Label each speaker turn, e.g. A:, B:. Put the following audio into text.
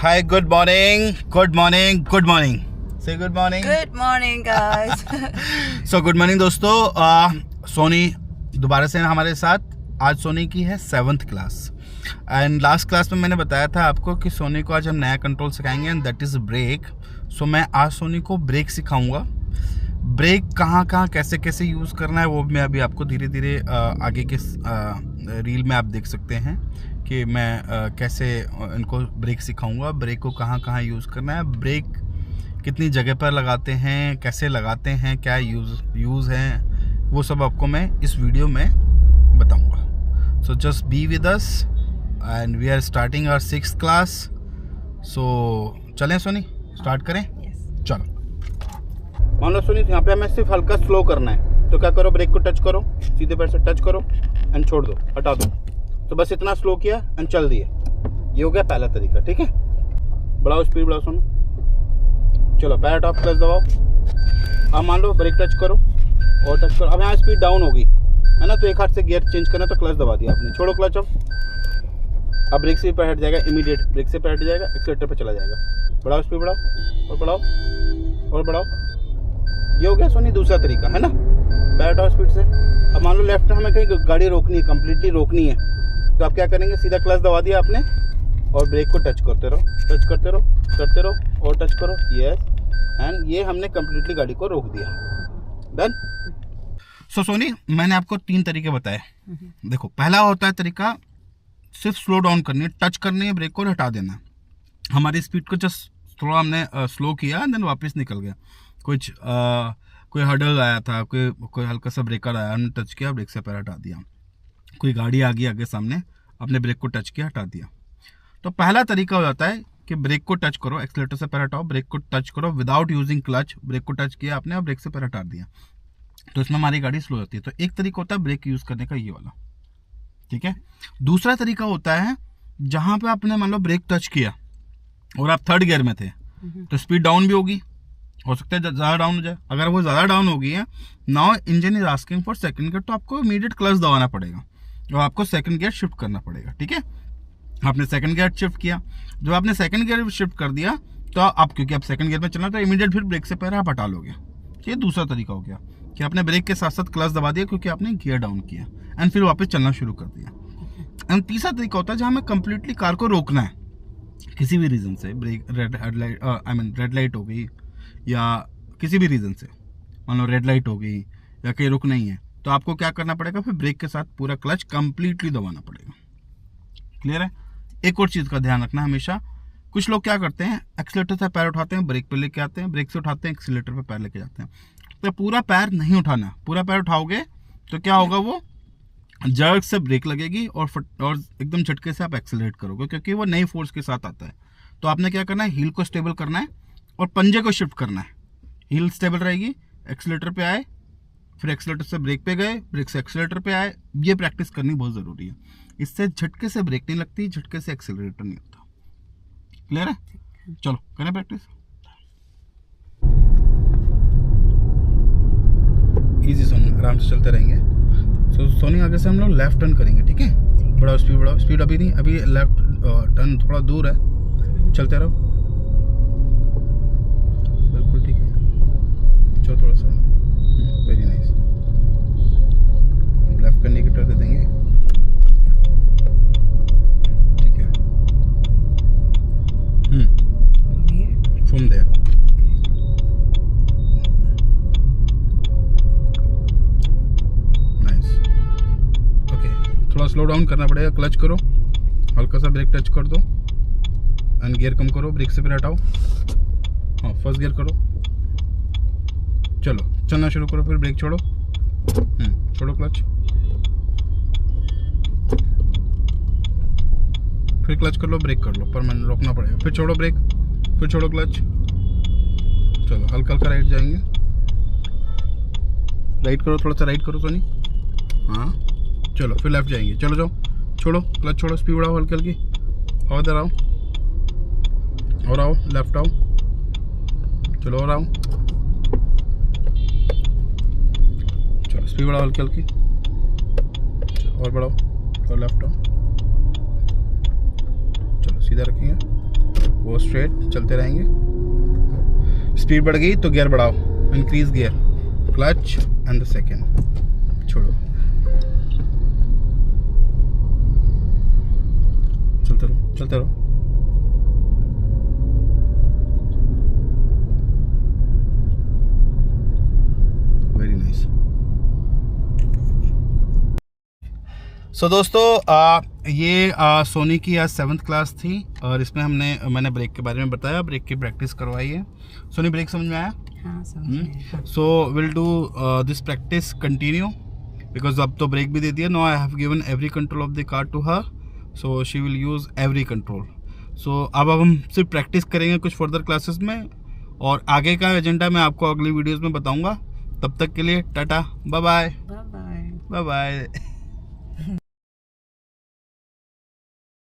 A: Hi, good morning. Good morning. Good morning. Say good morning.
B: Good morning, guys.
A: So good morning दोस्तों. सोनी दोबारा से हमारे साथ. आज सोनी की है 7th class and last class में मैंने बताया था आपको कि सोनी को आज हम नया कंट्रोल सिखाएंगे एंड दैट इज़ ब्रेक. सो मैं आज सोनी को ब्रेक सिखाऊंगा. ब्रेक कहाँ कहाँ कैसे कैसे यूज़ करना है वो मैं अभी आपको धीरे धीरे आगे के रील में आप देख सकते हैं कि मैं कैसे इनको ब्रेक सिखाऊंगा. ब्रेक को कहाँ कहाँ यूज़ करना है, ब्रेक कितनी जगह पर लगाते हैं, कैसे लगाते हैं, क्या यूज़ हैं, वो सब आपको मैं इस वीडियो में बताऊंगा. So just be with us and we are starting our 6th class. So चलें सोनी, स्टार्ट करें. चलो. मान लो सोनी यहाँ पे हमें सिर्फ हल्का स्लो करना है, तो क्या करो, ब्रेक को टच करो, सीधे पैर से टच करो एंड छोड़ दो, हटा दो. तो बस इतना स्लो किया एंड चल दिए. ये हो गया पहला तरीका. ठीक है, बढ़ाओ स्पीड, बढ़ाओ सोनू. चलो पैर हटाओ, प्लस दबाओ. अब मान लो ब्रेक टच करो और टच करो. अब यहाँ स्पीड डाउन होगी है ना, तो एक हाथ से गियर चेंज करना, तो क्लच दबा दिया आपने. छोड़ो क्लच. अब ब्रेक से पैर हट जाएगा, इमीडिएट ब्रेक से पैर हट जाएगा, एक्सीलेटर पे चला जाएगा. बढ़ाओ स्पीड, बढ़ाओ और बढ़ाओ और बढ़ाओ. ये हो गया सोनी दूसरा तरीका है ना. पैर हटाओ स्पीड से. अब मान लो लेफ्ट में हमें कहीं गाड़ी रोकनी है, कम्प्लीटली रोकनी है, तो आप क्या करेंगे, सीधा क्लच दबा दिया आपने और ब्रेक को टच करते रहो, टच करते रहो, करते रहो और टच करो. यस, एंड ये हमने कम्प्लीटली गाड़ी को रोक दिया. डन. सो सोनी मैंने आपको 3 तरीके बताए. देखो, पहला होता है तरीका सिर्फ स्लो डाउन करनी है, टच करनी है ब्रेक को और हटा देना. हमारी स्पीड को जस्ट थोड़ा हमने स्लो किया देन वापस निकल गया. कुछ कोई हर्डल आया था, कोई हल्का सा ब्रेकर आया, हमने टच किया, ब्रेक से पैर हटा दिया. कोई गाड़ी आ गई आगे सामने, अपने ब्रेक को टच किया, हटा दिया. तो पहला तरीका हो जाता है कि ब्रेक को टच करो, एक्सीलेटर से पैर हटाओ, ब्रेक को टच करो विदाउट यूजिंग क्लच. ब्रेक को टच किया आपने और ब्रेक से पैर हटा दिया, तो इसमें हमारी गाड़ी स्लो होती है. तो एक तरीका होता है ब्रेक यूज़ करने का, ये वाला. ठीक है. दूसरा तरीका होता है जहाँ पे आपने मान लो ब्रेक टच किया और आप 3rd गियर में थे, तो स्पीड डाउन भी होगी, हो सकता है ज़्यादा डाउन हो जाए. अगर वो ज़्यादा डाउन हो गई है, now engine is asking for 2nd gear, तो आपको इमीडिएट क्लच दबाना पड़ेगा और आपको 2nd गियर शिफ्ट करना पड़ेगा. ठीक है, आपने 2nd गियर शिफ्ट किया. जब आपने 2nd गियर शिफ्ट कर दिया, तो आप क्योंकि आप 2nd गियर में चलना, तो इमीडिएट फिर ब्रेक से पैर आप हटा लोगे. ये दूसरा तरीका हो गया कि आपने ब्रेक के साथ साथ क्लच दबा दिया क्योंकि आपने गियर डाउन किया एंड फिर वापस चलना शुरू कर दिया. एंड तीसरा तरीका होता है जहाँ हमें कंप्लीटली कार को रोकना है किसी भी रीज़न से. ब्रेक रेड लाइट हो गई या किसी भी रीज़न से, मान लो रेड लाइट हो गई या कहीं रुक नहीं है, तो आपको क्या करना पड़ेगा, फिर ब्रेक के साथ पूरा क्लच कंप्लीटली दबाना पड़ेगा. क्लियर है. एक और चीज़ का ध्यान रखना हमेशा, कुछ लोग क्या करते हैं, एक्सीलेटर से पैर उठाते हैं, ब्रेक पे लेके आते हैं, ब्रेक से उठाते हैं, एक्सीलेटर पे पैर लेके जाते हैं. तो पूरा पैर नहीं उठाना. पूरा पैर उठाओगे तो क्या होगा, वो जर्क से ब्रेक लगेगी और एकदम झटके से आप एक्सीलरेट करोगे, क्योंकि वो नई फोर्स के साथ आता है. तो आपने क्या करना है, हील को स्टेबल करना है और पंजे को शिफ्ट करना है. हील स्टेबल रहेगी, एक्सीलेटर पे आए, फिर एक्सीलेटर से ब्रेक पे गए, ब्रेक से एक्सीलेटर पे आए. ये प्रैक्टिस करनी बहुत ज़रूरी है. इससे झटके से ब्रेक नहीं लगती, झटके से एक्सीलरेटर नहीं होता. क्लियर है. चलो करें प्रैक्टिस. इजी सोनी, आराम से चलते रहेंगे. तो सोनी आगे से हम लोग लेफ्ट टर्न करेंगे. ठीक है, बढ़ाओ स्पीड, बढ़ाओ स्पीड. अभी नहीं, अभी लेफ्ट टर्न थोड़ा दूर है, चलते रहो. बिल्कुल ठीक है. चलो थोड़ा सा, वेरी नाइस. लेफ्ट का इंडिकेटर दे देंगे. ठीक है. From there. नाइस. ओके, थोड़ा स्लो डाउन करना पड़ेगा. क्लच करो, हल्का सा ब्रेक टच कर दो एंड गियर कम करो, ब्रेक से फिर हटाओ. हाँ, फर्स्ट गियर करो. चलो चलना शुरू करो, फिर ब्रेक छोड़ो. छोड़ो क्लच, फिर क्लच कर लो, ब्रेक कर लो, पर मैंने रोकना पड़ेगा. फिर छोड़ो ब्रेक, फिर छोड़ो क्लच. चलो हल्का हल्का राइट जाएंगे. राइट करो, थोड़ा सा राइट करो सोनी. हाँ चलो, फिर लेफ्ट जाएंगे. चलो जाओ, छोड़ो क्लच, छोड़ो, स्पीड बढ़ाओ हल्की हल्की. और इधर आओ और आओ, लेफ्ट आओ. चलो और आओ. चलो स्पीड बढ़ाओ हल्की हल्की. और बढ़ाओ और लेफ्ट आओ. चलो सीधा रखेंगे. वो स्ट्रेट चलते रहेंगे। स्पीड बढ़ गई तो गियर बढ़ाओ, increase gear, clutch and the second, छोड़ो, चलते रहो चलते रहो। Very nice. सो दोस्तों ये सोनी की आज 7th क्लास थी और इसमें मैंने ब्रेक के बारे में बताया, ब्रेक की प्रैक्टिस करवाई है। सोनी ब्रेक समझ में आया?
B: हाँ समझ में आया।
A: So will do this practice continue because अब तो ब्रेक भी दे दिया। No I have given every control of the car to her, so she will use every control. So अब हम सिर्फ प्रैक्टिस करेंगे कुछ फर्दर क्लासेस में, और आगे का एजेंडा मैं आपको अगली वीडियोज़ में बताऊँगा। तब तक के लिए tata, bye bye
B: bye bye.
A: Bye bye.